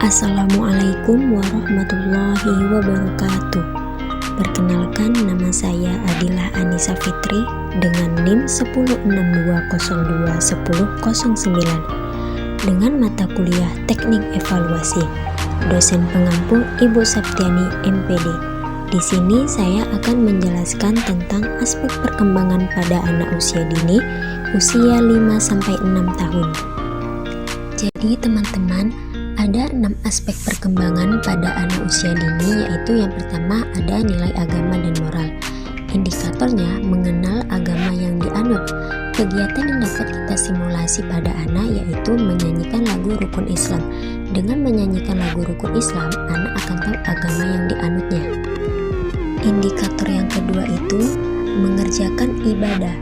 Assalamualaikum warahmatullahi wabarakatuh. Perkenalkan, nama saya Adilah Anissa Fitri dengan NIM 1062021009 dengan mata kuliah Teknik Evaluasi. Dosen pengampu Ibu Septiani MPD. Di sini saya akan menjelaskan tentang aspek perkembangan pada anak usia dini, usia 5-6 tahun. Jadi teman-teman, ada 6 aspek perkembangan pada anak usia dini, yaitu yang pertama ada nilai agama dan moral. Indikatornya mengenal agama yang dianut. Kegiatan yang dapat kita simulasi pada anak yaitu menyanyikan lagu rukun Islam. Dengan menyanyikan lagu rukun Islam, anak akan tahu agama yang dianutnya. Indikator yang kedua itu mengerjakan ibadah.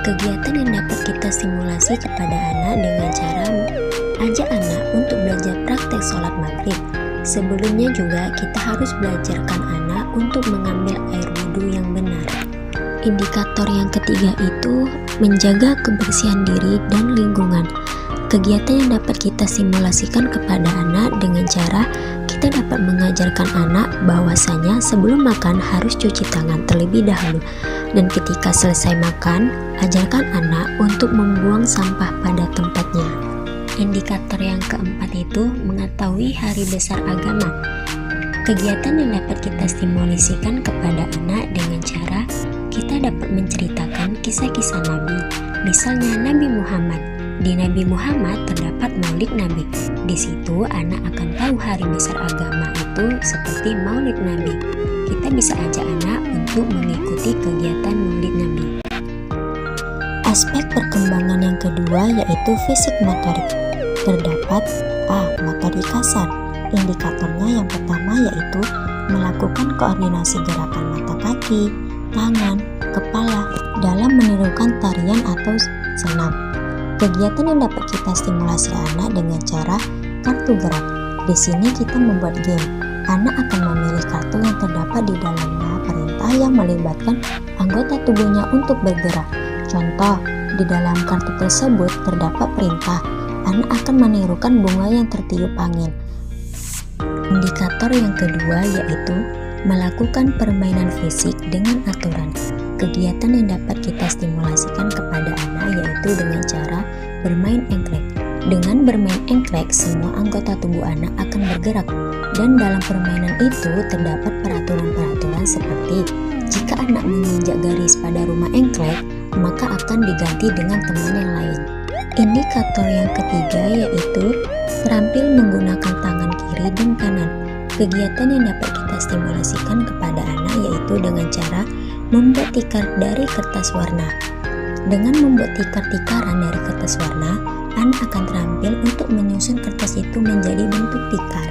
Kegiatan yang dapat kita simulasi kepada anak dengan cara ajak anak untuk belajar praktek sholat maghrib. Sebelumnya juga kita harus belajarkan anak untuk mengambil air wudhu yang benar. Indikator yang ketiga itu menjaga kebersihan diri dan lingkungan. Kegiatan yang dapat kita simulasikan kepada anak dengan cara kita dapat mengajarkan anak bahwasanya sebelum makan harus cuci tangan terlebih dahulu, dan ketika selesai makan, ajarkan anak untuk membuang sampah pada tempatnya. Indikator yang keempat itu mengetahui hari besar agama. Kegiatan yang dapat kita simulasikan kepada anak dengan cara kita dapat menceritakan kisah-kisah Nabi. Misalnya Nabi Muhammad. Di Nabi Muhammad terdapat Maulid Nabi. Di situ anak akan tahu hari besar agama itu seperti Maulid Nabi. Kita bisa ajak anak untuk mengikuti kegiatan Maulid Nabi. Aspek perkembangan yang kedua yaitu fisik motorik. Terdapat motorik kasar. Indikatornya yang pertama yaitu melakukan koordinasi gerakan mata kaki, tangan, kepala dalam menirukan tarian atau senam. Kegiatan yang dapat kita stimulasi anak dengan cara kartu gerak. Di sini kita membuat game. Anak akan memilih kartu yang terdapat di dalamnya perintah yang melibatkan anggota tubuhnya untuk bergerak. Contoh, di dalam kartu tersebut terdapat perintah. Anak akan menirukan bunga yang tertiup angin. Indikator yang kedua yaitu melakukan permainan fisik dengan aturan. Kegiatan yang dapat kita stimulasikan kepada anak yaitu dengan cara bermain engklek. Dengan bermain engklek, semua anggota tubuh anak akan bergerak, dan dalam permainan itu terdapat peraturan-peraturan seperti jika anak menginjak garis pada rumah engklek, maka akan diganti dengan teman yang lain. Indikator yang ketiga yaitu terampil menggunakan tangan kiri dan kanan. Kegiatan yang dapat kita stimulasikan kepada anak yaitu dengan cara membuat tikar dari kertas warna. Dengan membuat tikar-tikaran dari kertas warna, anak akan terampil untuk menyusun kertas itu menjadi bentuk tikar.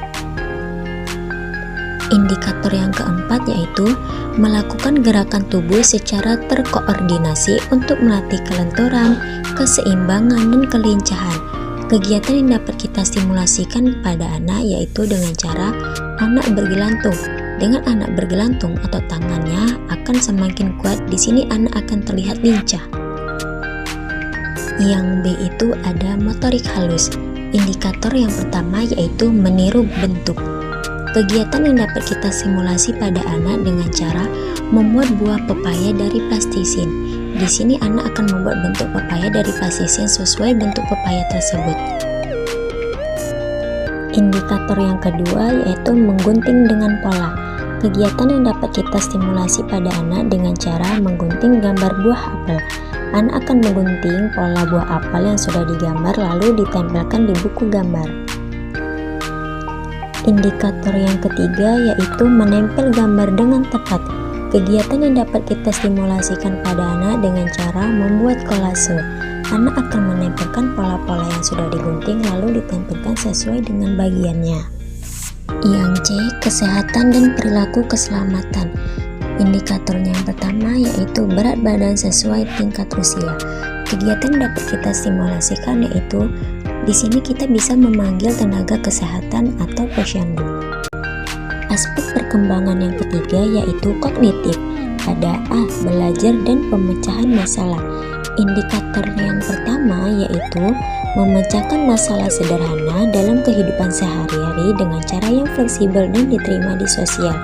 Indikator yang keempat yaitu melakukan gerakan tubuh secara terkoordinasi untuk melatih kelenturan, keseimbangan, dan kelincahan. Kegiatan yang dapat kita stimulasikan kepada anak yaitu dengan cara anak bergelantung. Dengan anak bergelantung, atau tangannya akan semakin kuat. Di sini anak akan terlihat lincah. Yang B itu ada motorik halus. Indikator yang pertama yaitu meniru bentuk. Kegiatan yang dapat kita simulasi pada anak dengan cara membuat buah pepaya dari plastisin. Di sini anak akan membuat bentuk pepaya dari plastisin sesuai bentuk pepaya tersebut. Indikator yang kedua yaitu menggunting dengan pola. Kegiatan yang dapat kita stimulasi pada anak dengan cara menggunting gambar buah apel. Anak akan menggunting pola buah apel yang sudah digambar lalu ditempelkan di buku gambar. Indikator yang ketiga yaitu menempel gambar dengan tepat. Kegiatan yang dapat kita stimulasikan pada anak dengan cara membuat kolase. Anak akan menempelkan pola-pola yang sudah digunting lalu ditempelkan sesuai dengan bagiannya. Yang C, kesehatan dan perilaku keselamatan. Indikatornya yang pertama yaitu berat badan sesuai tingkat usia. Kegiatan yang dapat kita stimulasikan yaitu di sini kita bisa memanggil tenaga kesehatan atau posyandu. Aspek perkembangan yang ketiga yaitu kognitif. Ada belajar dan pemecahan masalah. Indikator yang pertama yaitu memecahkan masalah sederhana dalam kehidupan sehari-hari dengan cara yang fleksibel dan diterima di sosial.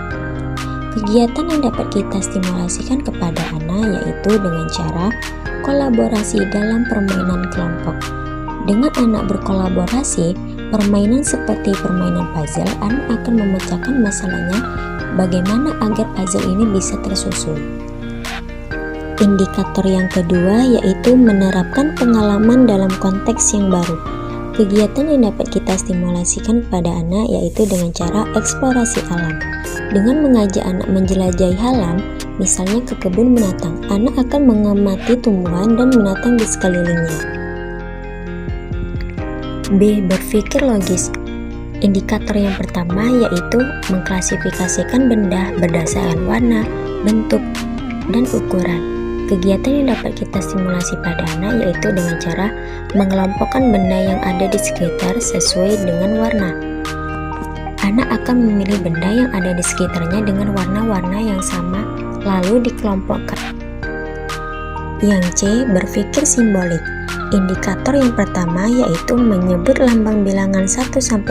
Kegiatan yang dapat kita stimulasikan kepada anak yaitu dengan cara kolaborasi dalam permainan kelompok. Dengan anak berkolaborasi, permainan seperti permainan puzzle, anak akan memecahkan masalahnya bagaimana agar puzzle ini bisa tersusun. Indikator yang kedua yaitu menerapkan pengalaman dalam konteks yang baru. Kegiatan yang dapat kita stimulasikan pada anak yaitu dengan cara eksplorasi alam. Dengan mengajak anak menjelajahi alam, misalnya ke kebun binatang, anak akan mengamati tumbuhan dan binatang di sekelilingnya. B. Berpikir logis. Indikator yang pertama yaitu mengklasifikasikan benda berdasarkan warna, bentuk, dan ukuran. Kegiatan yang dapat kita stimulasi pada anak yaitu dengan cara mengelompokkan benda yang ada di sekitar sesuai dengan warna. Anak akan memilih benda yang ada di sekitarnya dengan warna-warna yang sama lalu dikelompokkan. Yang C. Berpikir simbolik. Indikator yang pertama yaitu menyebut lambang bilangan 1-10.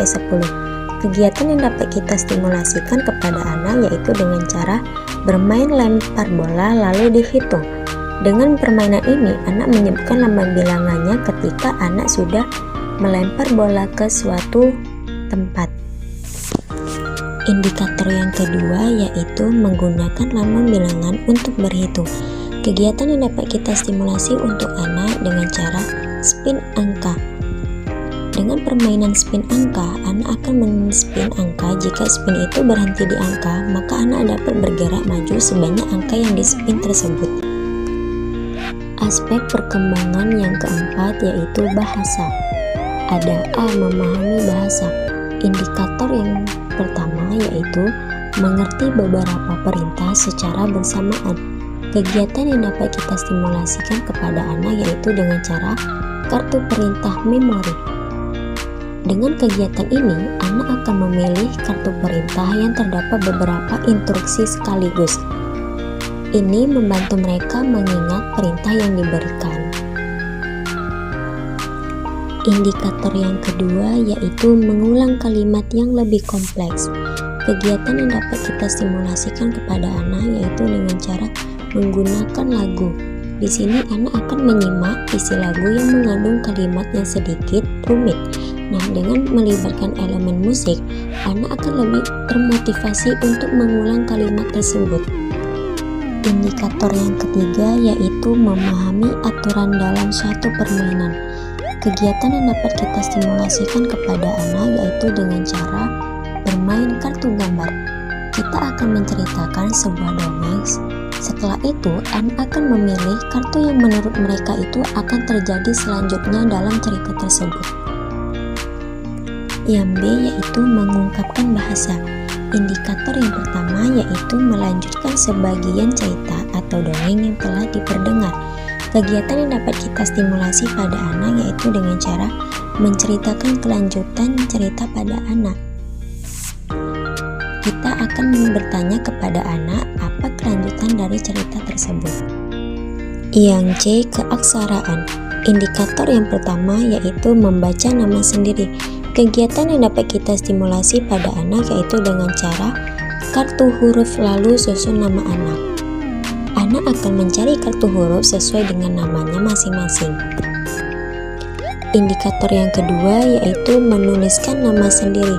Kegiatan yang dapat kita stimulasikan kepada anak yaitu dengan cara bermain lempar bola lalu dihitung. Dengan permainan ini, anak menyebutkan lambang bilangannya ketika anak sudah melempar bola ke suatu tempat. Indikator yang kedua yaitu menggunakan lambang bilangan untuk berhitung. Kegiatan yang dapat kita stimulasi untuk anak dengan cara spin angka. Dengan permainan spin angka, anak akan men-spin angka. Jika spin itu berhenti di angka, maka anak dapat bergerak maju sebanyak angka yang di-spin tersebut. Aspek perkembangan yang keempat yaitu bahasa. Ada A. Memahami bahasa. Indikator yang pertama yaitu mengerti beberapa perintah secara bersamaan. Kegiatan yang dapat kita stimulasikan kepada anak yaitu dengan cara kartu perintah memori. Dengan kegiatan ini, anak akan memilih kartu perintah yang terdapat beberapa instruksi sekaligus. Ini membantu mereka mengingat perintah yang diberikan. Indikator yang kedua yaitu mengulang kalimat yang lebih kompleks. Kegiatan yang dapat kita stimulasikan kepada anak yaitu dengan cara menggunakan lagu. Di sini anak akan menyimak isi lagu yang mengandung kalimat yang sedikit rumit. Nah, dengan melibatkan elemen musik, anak akan lebih termotivasi untuk mengulang kalimat tersebut. Indikator yang ketiga yaitu memahami aturan dalam suatu permainan. Kegiatan yang dapat kita stimulasikan kepada anak yaitu dengan cara bermain kartu gambar. Kita akan menceritakan sebuah dongeng. Setelah itu, anak akan memilih kartu yang menurut mereka itu akan terjadi selanjutnya dalam cerita tersebut. Yang B yaitu mengungkapkan bahasa. Indikator yang pertama yaitu melanjutkan sebagian cerita atau dongeng yang telah diperdengar. Kegiatan yang dapat kita stimulasi pada anak yaitu dengan cara menceritakan kelanjutan cerita pada anak. Kita akan bertanya kepada anak apa kelanjutan dari cerita tersebut. Yang C. Keaksaraan. Indikator yang pertama yaitu membaca nama sendiri. Kegiatan yang dapat kita stimulasi pada anak yaitu dengan cara kartu huruf lalu susun nama anak. Anak akan mencari kartu huruf sesuai dengan namanya masing-masing. Indikator yang kedua yaitu menuliskan nama sendiri.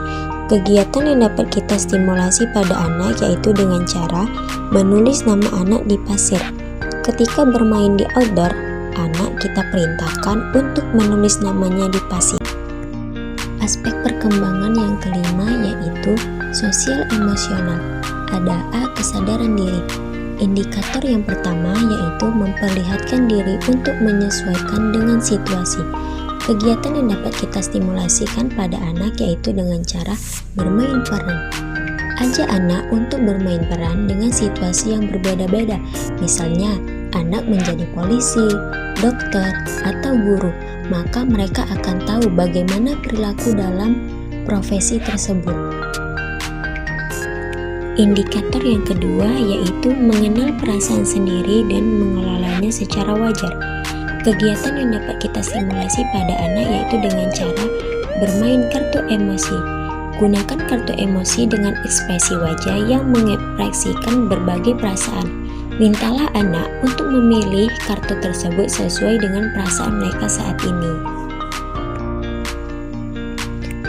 Kegiatan yang dapat kita stimulasi pada anak yaitu dengan cara menulis nama anak di pasir. Ketika bermain di outdoor, anak kita perintahkan untuk menulis namanya di pasir. Aspek perkembangan yang kelima yaitu sosial emosional. Ada A. Kesadaran diri. Indikator yang pertama yaitu memperlihatkan diri untuk menyesuaikan dengan situasi. Kegiatan yang dapat kita stimulasikan pada anak yaitu dengan cara bermain peran. Ajak anak untuk bermain peran dengan situasi yang berbeda-beda. Misalnya, anak menjadi polisi, dokter, atau guru. Maka mereka akan tahu bagaimana perilaku dalam profesi tersebut. Indikator yang kedua yaitu mengenal perasaan sendiri dan mengelolanya secara wajar. Kegiatan yang dapat kita simulasi pada anak yaitu dengan cara bermain kartu emosi. Gunakan kartu emosi dengan ekspresi wajah yang mengekspresikan berbagai perasaan. Mintalah anak untuk memilih kartu tersebut sesuai dengan perasaan mereka saat ini.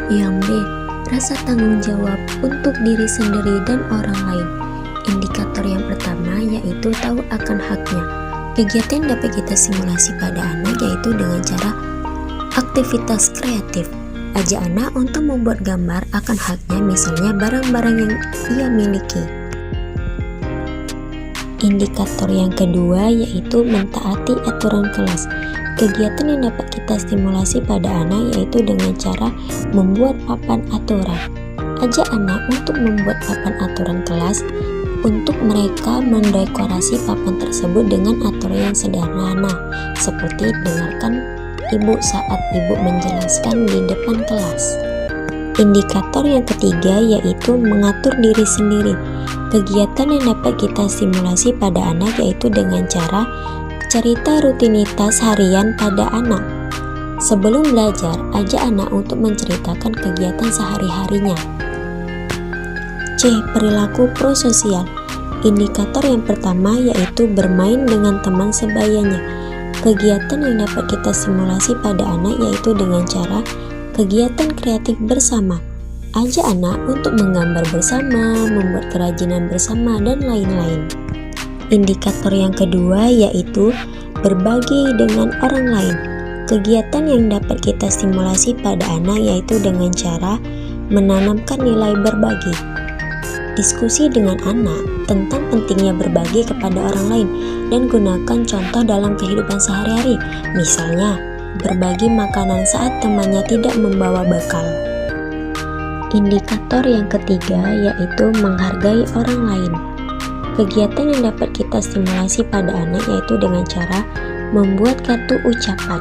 Yang B. Rasa tanggung jawab untuk diri sendiri dan orang lain. Indikator yang pertama yaitu tahu akan haknya. Kegiatan yang dapat kita simulasi pada anak yaitu dengan cara aktivitas kreatif. Ajak anak untuk membuat gambar akan haknya, misalnya barang-barang yang ia miliki. Indikator yang kedua yaitu mentaati aturan kelas. Kegiatan yang dapat kita stimulasi pada anak yaitu dengan cara membuat papan aturan. Ajak anak untuk membuat papan aturan kelas untuk mereka mendekorasi papan tersebut dengan aturan yang sederhana, seperti dengarkan ibu saat ibu menjelaskan di depan kelas. Indikator yang ketiga yaitu mengatur diri sendiri. Kegiatan yang dapat kita simulasi pada anak yaitu dengan cara cerita rutinitas harian pada anak. Sebelum belajar, ajak anak untuk menceritakan kegiatan sehari-harinya. C. Perilaku prososial. Indikator yang pertama yaitu bermain dengan teman sebayanya. Kegiatan yang dapat kita simulasi pada anak yaitu dengan cara kegiatan kreatif bersama. Ajak anak untuk menggambar bersama, membuat kerajinan bersama, dan lain-lain. Indikator yang kedua yaitu berbagi dengan orang lain. Kegiatan yang dapat kita simulasi pada anak yaitu dengan cara menanamkan nilai berbagi. Diskusi dengan anak tentang pentingnya berbagi kepada orang lain dan gunakan contoh dalam kehidupan sehari-hari, misalnya berbagi makanan saat temannya tidak membawa bekal. Indikator yang ketiga yaitu menghargai orang lain. Kegiatan yang dapat kita stimulasi pada anak yaitu dengan cara membuat kartu ucapan.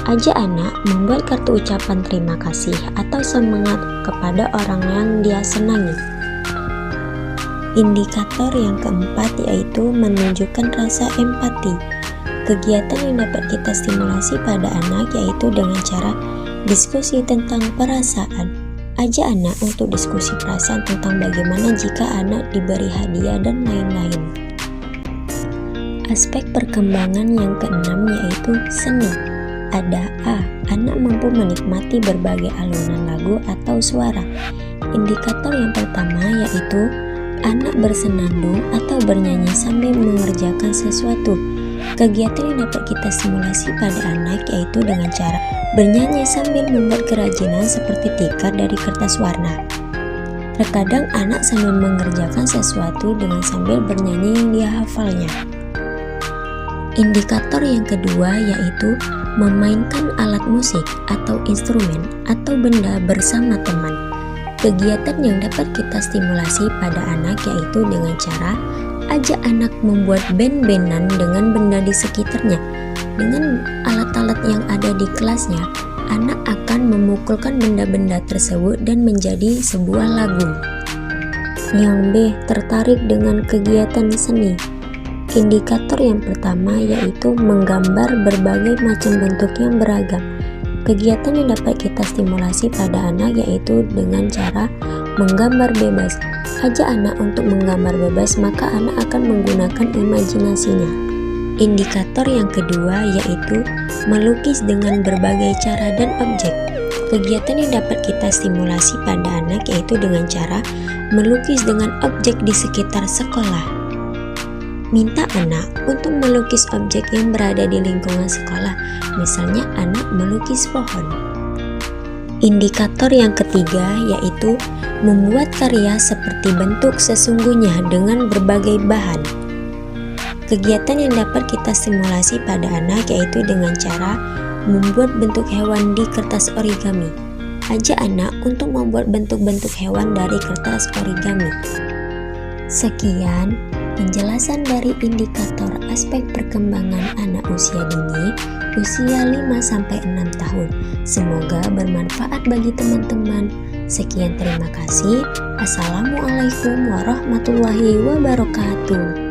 Ajak anak membuat kartu ucapan terima kasih atau semangat kepada orang yang dia senangi. Indikator yang keempat yaitu menunjukkan rasa empati. Kegiatan yang dapat kita stimulasi pada anak yaitu dengan cara diskusi tentang perasaan. Ajak anak untuk diskusi perasaan tentang bagaimana jika anak diberi hadiah dan lain-lain. Aspek perkembangan yang keenam yaitu seni. Ada A. Anak mampu menikmati berbagai alunan lagu atau suara. Indikator yang pertama yaitu anak bersenandung atau bernyanyi sambil mengerjakan sesuatu. Kegiatan yang dapat kita simulasi pada anak yaitu dengan cara bernyanyi sambil membuat kerajinan seperti tikar dari kertas warna. Terkadang anak sambil mengerjakan sesuatu dengan sambil bernyanyi yang dia hafalnya. Indikator yang kedua yaitu memainkan alat musik atau instrumen atau benda bersama teman. Kegiatan yang dapat kita stimulasi pada anak yaitu dengan cara ajak anak membuat band-bandan dengan benda di sekitarnya. Dengan alat-alat yang ada di kelasnya, anak akan memukulkan benda-benda tersebut dan menjadi sebuah lagu. Yang B. Tertarik dengan kegiatan seni. Indikator yang pertama yaitu menggambar berbagai macam bentuk yang beragam. Kegiatan yang dapat kita stimulasi pada anak yaitu dengan cara menggambar bebas. Ajak anak untuk menggambar bebas, maka anak akan menggunakan imajinasinya. Indikator yang kedua yaitu melukis dengan berbagai cara dan objek. Kegiatan yang dapat kita stimulasi pada anak yaitu dengan cara melukis dengan objek di sekitar sekolah. Minta anak untuk melukis objek yang berada di lingkungan sekolah, misalnya anak melukis pohon. Indikator yang ketiga yaitu membuat karya seperti bentuk sesungguhnya dengan berbagai bahan. Kegiatan yang dapat kita simulasi pada anak yaitu dengan cara membuat bentuk hewan di kertas origami. Ajak anak untuk membuat bentuk-bentuk hewan dari kertas origami. Sekian penjelasan dari indikator aspek perkembangan anak usia dini, usia 5-6 tahun. Semoga bermanfaat bagi teman-teman. Sekian, terima kasih. Assalamualaikum warahmatullahi wabarakatuh.